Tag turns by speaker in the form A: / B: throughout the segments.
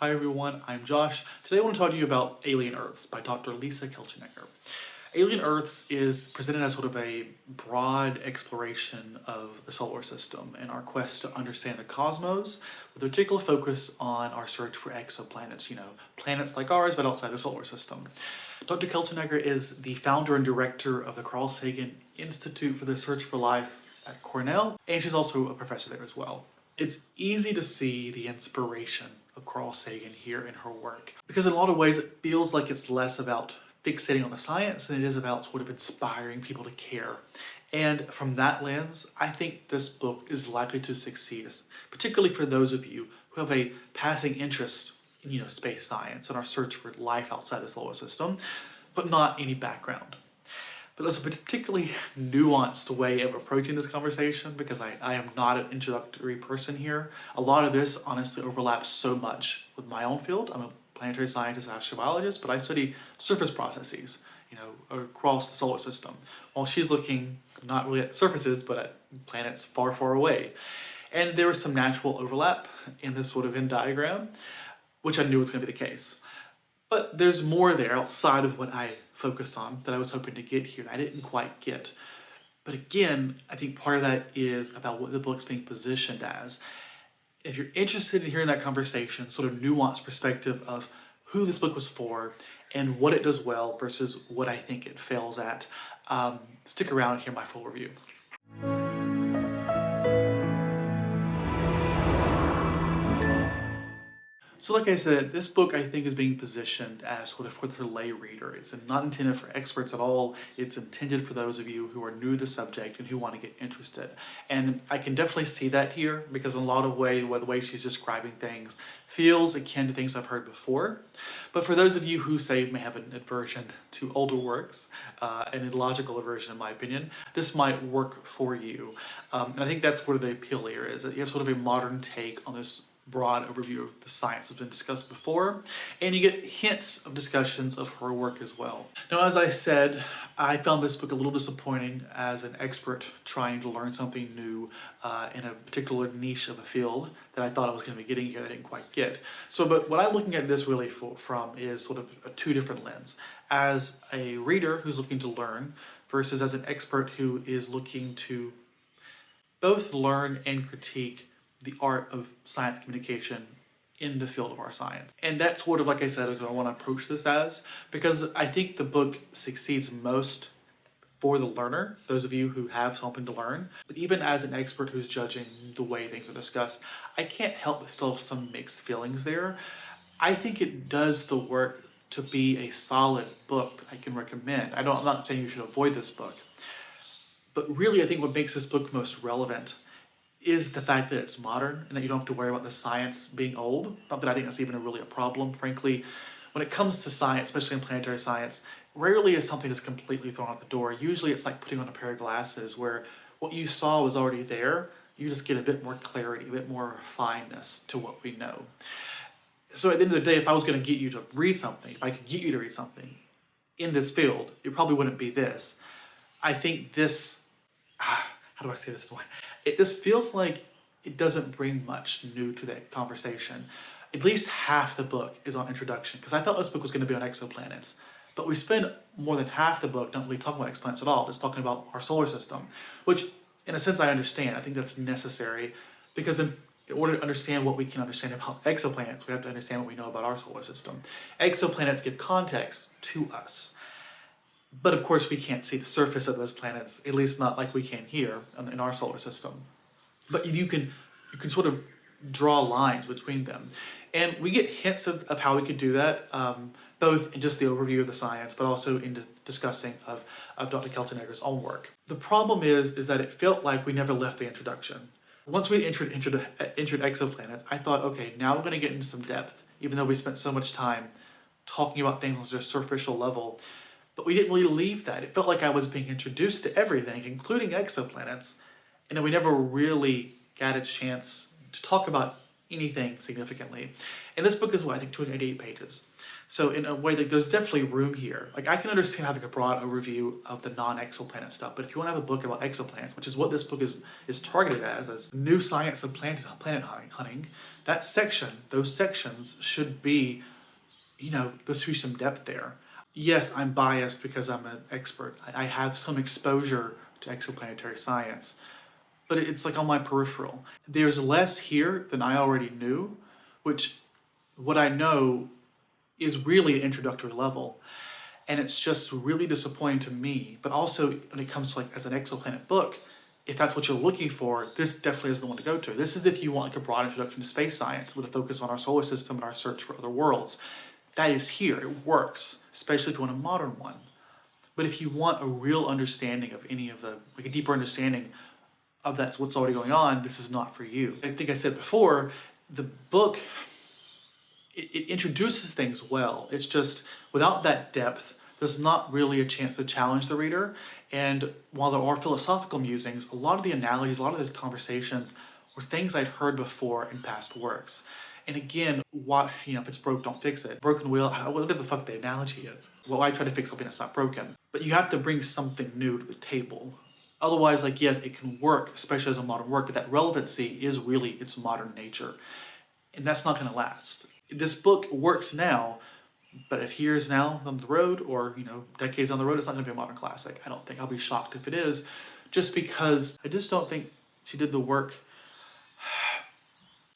A: Hi everyone, I'm Josh. Today I want to talk to you about Alien Earths by Dr. Lisa Kaltenegger. Alien Earths is presented as sort of a broad exploration of the solar system and our quest to understand the cosmos, with a particular focus on our search for exoplanets, planets like ours but outside the solar system. Dr. Kaltenegger is the founder and director of the Carl Sagan Institute for the Search for Life at Cornell, and she's also a professor there as well. It's easy to see the inspiration of Carl Sagan here in her work, because in a lot of ways it feels like it's less about fixating on the science than it is about sort of inspiring people to care. And from that lens, I think this book is likely to succeed, particularly for those of you who have a passing interest in space science and our search for life outside the solar system, but not any background. But there's a particularly nuanced way of approaching this conversation because I am not an introductory person here. A lot of this honestly overlaps so much with my own field. I'm a planetary scientist, astrobiologist, but I study surface processes, across the solar system. While she's looking not really at surfaces, but at planets far, far away. And there was some natural overlap in this sort of Venn diagram, which I knew was going to be the case. But there's more there outside of what I focus on that I was hoping to get here that I didn't quite get. But again, I think part of that is about what the book's being positioned as. If you're interested in hearing that conversation, sort of nuanced perspective of who this book was for and what it does well versus what I think it fails at, stick around and hear my full review. So like I said, this book I think is being positioned as sort of for the lay reader. It's not intended for experts at all. It's intended for those of you who are new to the subject and who want to get interested. And I can definitely see that here because in a lot of ways, the way she's describing things feels akin to things I've heard before. But for those of you who say may have an aversion to older works, an illogical aversion in my opinion, this might work for you. And I think that's where the appeal here is, that you have sort of a modern take on this broad overview of the science that's been discussed before, and you get hints of discussions of her work as well. Now, as I said, I found this book a little disappointing as an expert trying to learn something new in a particular niche of a field that I thought I was going to be getting here that I didn't quite get. But what I'm looking at this really from is sort of a two different lens. As a reader who's looking to learn versus as an expert who is looking to both learn and critique the art of science communication in the field of our science. And that's sort of, like I said, is what I want to approach this as, because I think the book succeeds most for the learner, those of you who have something to learn. But even as an expert who's judging the way things are discussed, I can't help but still have some mixed feelings there. I think it does the work to be a solid book that I can recommend. I'm not saying you should avoid this book, but really I think what makes this book most relevant is the fact that it's modern and that you don't have to worry about the science being old. Not that I think that's even really a problem, frankly. When it comes to science, especially in planetary science, rarely is something that's completely thrown out the door. Usually it's like putting on a pair of glasses where what you saw was already there. You just get a bit more clarity, a bit more fineness to what we know. So at the end of the day, if I was going to get you to read something, if I could get you to read something in this field, it probably wouldn't be this. I think this, how do I say this? It just feels like it doesn't bring much new to that conversation. At least half the book is on introduction, because I thought this book was going to be on exoplanets. But we spend more than half the book not really talking about exoplanets at all, just talking about our solar system, which in a sense I understand. I think that's necessary, because in order to understand what we can understand about exoplanets, we have to understand what we know about our solar system. Exoplanets give context to us. But of course we can't see the surface of those planets, at least not like we can here in our solar system. But you can sort of draw lines between them. And we get hints of how we could do that, both in just the overview of the science, but also in the discussing of Dr. Kaltenegger's own work. The problem is that it felt like we never left the introduction. Once we entered exoplanets, I thought, okay, now we're going to get into some depth, even though we spent so much time talking about things on such a superficial level. But we didn't really leave that. It felt like I was being introduced to everything, including exoplanets, and then we never really got a chance to talk about anything significantly. And this book is, I think 288 pages. So in a way, there's definitely room here. I can understand having a broad overview of the non-exoplanet stuff, but if you want to have a book about exoplanets, which is what this book is targeted as new science of planet hunting, that section, those sections should be, there should be some depth there. Yes, I'm biased because I'm an expert. I have some exposure to exoplanetary science, but it's like on my peripheral. There's less here than I already knew, which what I know is really an introductory level. And it's just really disappointing to me. But also when it comes to like as an exoplanet book, if that's what you're looking for, this definitely is the one to go to. This is if you want like a broad introduction to space science with a focus on our solar system and our search for other worlds. That is here, it works, especially if you want a modern one. But if you want a real understanding of any of the, like a deeper understanding of that's what's already going on, this is not for you. I think I said before, the book, it introduces things well. It's just, without that depth, there's not really a chance to challenge the reader. And while there are philosophical musings, a lot of the analogies, a lot of the conversations were things I'd heard before in past works. And again, if it's broke, don't fix it. Broken wheel, whatever the fuck the analogy is. Well, I try to fix something that's not broken. But you have to bring something new to the table. Otherwise, like, yes, it can work, especially as a modern work, but that relevancy is really its modern nature. And that's not gonna last. This book works now, but if years now on the road, or decades on the road, it's not gonna be a modern classic. I don't think. I'll be shocked if it is, just because I just don't think she did the work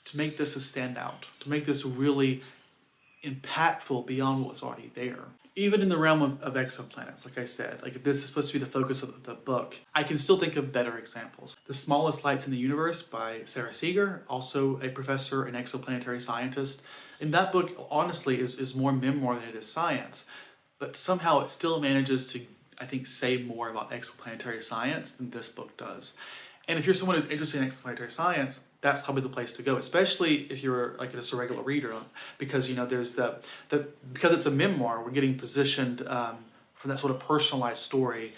A: to make this a standout, to make this really impactful beyond what's already there. Even in the realm of exoplanets, like I said, like if this is supposed to be the focus of the book, I can still think of better examples. The Smallest Lights in the Universe by Sarah Seeger, also a professor and exoplanetary scientist. And that book, honestly, is more memoir than it is science. But somehow it still manages to, I think, say more about exoplanetary science than this book does. And if you're someone who's interested in exoplanetary science, that's probably the place to go, especially if you're like just a regular reader, because there's because it's a memoir, we're getting positioned from that sort of personalized story,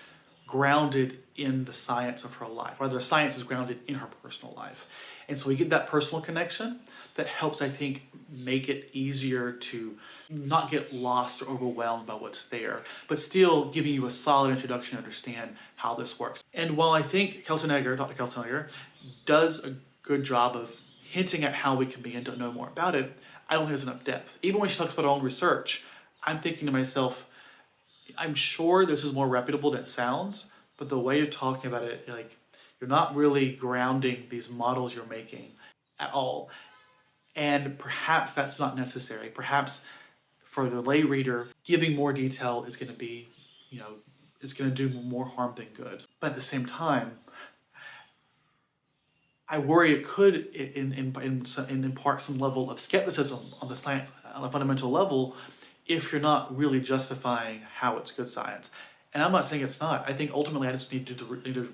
A: grounded in the science of her life, or the science is grounded in her personal life. And so we get that personal connection that helps, I think, make it easier to not get lost or overwhelmed by what's there, but still giving you a solid introduction to understand how this works. And while I think Dr. Kaltenegger, does a good job of hinting at how we can begin to know more about it, I don't think there's enough depth. Even when she talks about her own research, I'm thinking to myself, I'm sure this is more reputable than it sounds, but the way you're talking about it, like, you're not really grounding these models you're making at all. And perhaps that's not necessary. Perhaps for the lay reader, giving more detail is going to be, is going to do more harm than good. But at the same time, I worry it could impart some level of skepticism on the science on a fundamental level if you're not really justifying how it's good science. And I'm not saying it's not. I think ultimately I just need to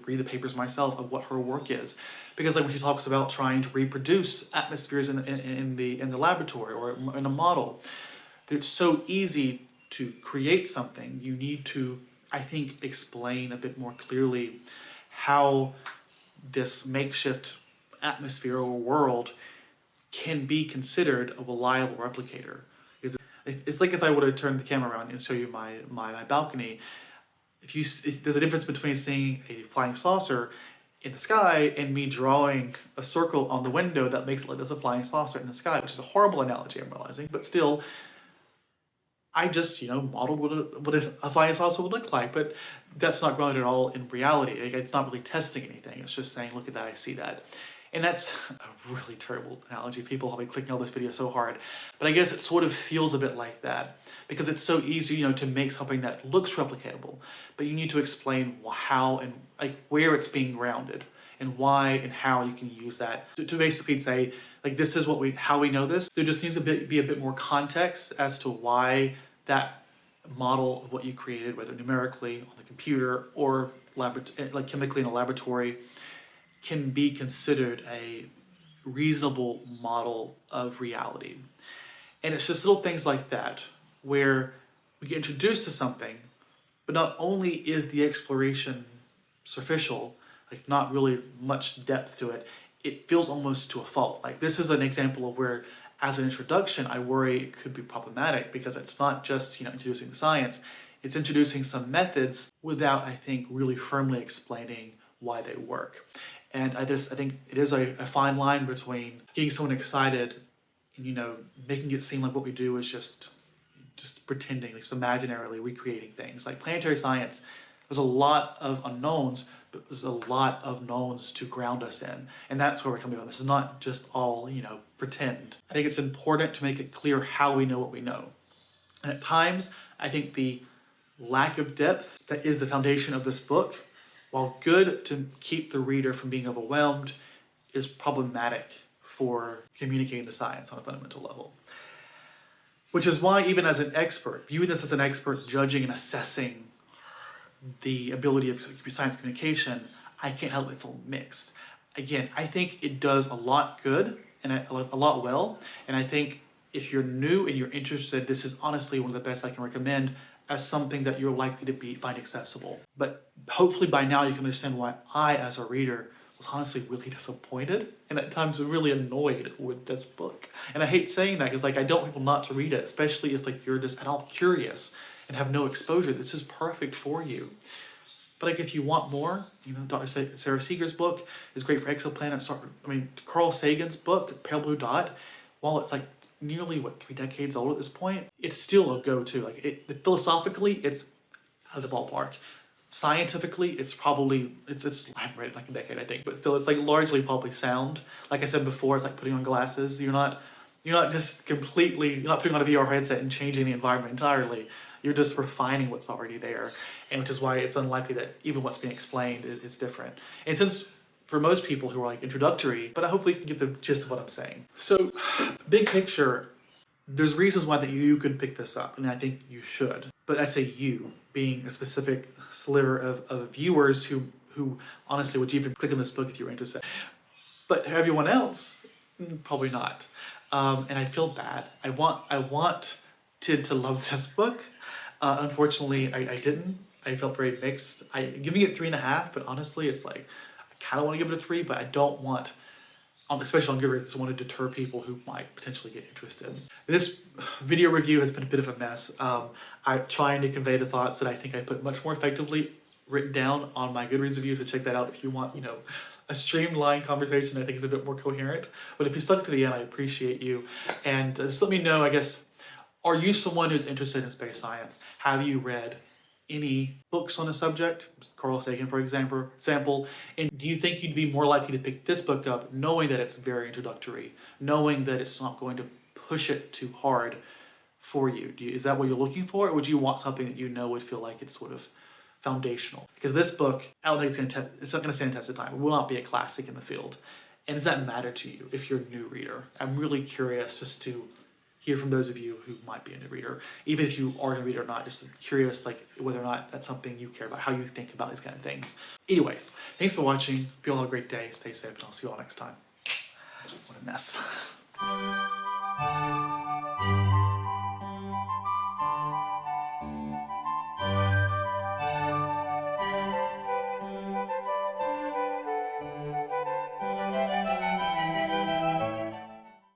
A: read the papers myself of what her work is. Because like when she talks about trying to reproduce atmospheres in the laboratory or in a model, it's so easy to create something. You need to, I think, explain a bit more clearly how this makeshift atmosphere or world can be considered a reliable replicator. It's like if I were to turn the camera around and show you my balcony. If there's a difference between seeing a flying saucer in the sky and me drawing a circle on the window that makes it like there's a flying saucer in the sky, which is a horrible analogy, I'm realizing, but still, I just, modeled what a flying saucer would look like, but that's not grounded at all in reality. It's not really testing anything. It's just saying, look at that, I see that. And that's a really terrible analogy. People will be clicking on this video so hard. But I guess it sort of feels a bit like that because it's so easy, to make something that looks replicatable. But you need to explain how and where it's being grounded and why and how you can use that to basically say, this is how we know this. There just needs to be a bit more context as to why that model of what you created, whether numerically on the computer or chemically in a laboratory, can be considered a reasonable model of reality. And it's just little things like that where we get introduced to something, but not only is the exploration superficial, not really much depth to it, it feels almost to a fault. This is an example of where, as an introduction, I worry it could be problematic because it's not just, introducing the science, it's introducing some methods without, I think, really firmly explaining why they work. And I think it is a fine line between getting someone excited and making it seem like what we do is just pretending, like, just imaginarily recreating things. Like planetary science, there's a lot of unknowns, but there's a lot of knowns to ground us in. And that's where we're coming from. This is not just all, pretend. I think it's important to make it clear how we know what we know. And at times, I think the lack of depth that is the foundation of this book, while good to keep the reader from being overwhelmed, is problematic for communicating the science on a fundamental level. Which is why, even as an expert, viewing this as an expert, judging and assessing the ability of science communication, I can't help but feel mixed. Again, I think it does a lot good and a lot well, and I think if you're new and you're interested, this is honestly one of the best I can recommend as something that you're likely to find accessible. But hopefully by now you can understand why I, as a reader, was honestly really disappointed and at times really annoyed with this book. And I hate saying that because, like, I don't want people not to read it, especially if, like, you're just at all curious and have no exposure. This is perfect for you. But, like, if you want more, Dr. Sarah Seeger's book is great for exoplanets. Carl Sagan's book, Pale Blue Dot, while it's like nearly 3 decades old at this point, it's still a go-to. Like, philosophically, it's out of the ballpark. Scientifically, it's probably, I haven't read it in like a decade, I think, but still, it's like largely probably sound. Like I said before, it's like putting on glasses. You're not just completely, you're not putting on a VR headset and changing the environment entirely. You're just refining what's already there, and which is why it's unlikely that even what's being explained is different. And since for most people who are like introductory, but I hope we can get the gist of what I'm saying. So, big picture, there's reasons why that you could pick this up, and I think you should. But I say you, being a specific sliver of viewers who honestly would even click on this book if you were interested. But everyone else, probably not. And I feel bad. I want to love this book. Unfortunately, I didn't. I felt very mixed. Giving it 3.5, but honestly, it's like, I kind of want to give it a 3, but I don't want, especially on Goodreads, I want to deter people who might potentially get interested. This video review has been a bit of a mess. I'm trying to convey the thoughts that I think I put much more effectively written down on my Goodreads review, so check that out if you want, a streamlined conversation I think is a bit more coherent. But if you stuck to the end, I appreciate you. And just let me know, I guess, are you someone who's interested in space science? Have you read any books on the subject, Carl Sagan, for example, and do you think you'd be more likely to pick this book up knowing that it's very introductory, knowing that it's not going to push it too hard for you? Is that what you're looking for, or would you want something that would feel like it's sort of foundational? Because this book, I don't think it's not going to stand the test of time. It will not be a classic in the field. And does that matter to you if you're a new reader? I'm really curious just to hear from those of you who might be a new reader, even if you are a new reader or not, just curious like whether or not that's something you care about, how you think about these kind of things. Anyways, thanks for watching. Hope you all have a great day. Stay safe, and I'll see you all next time. What a mess.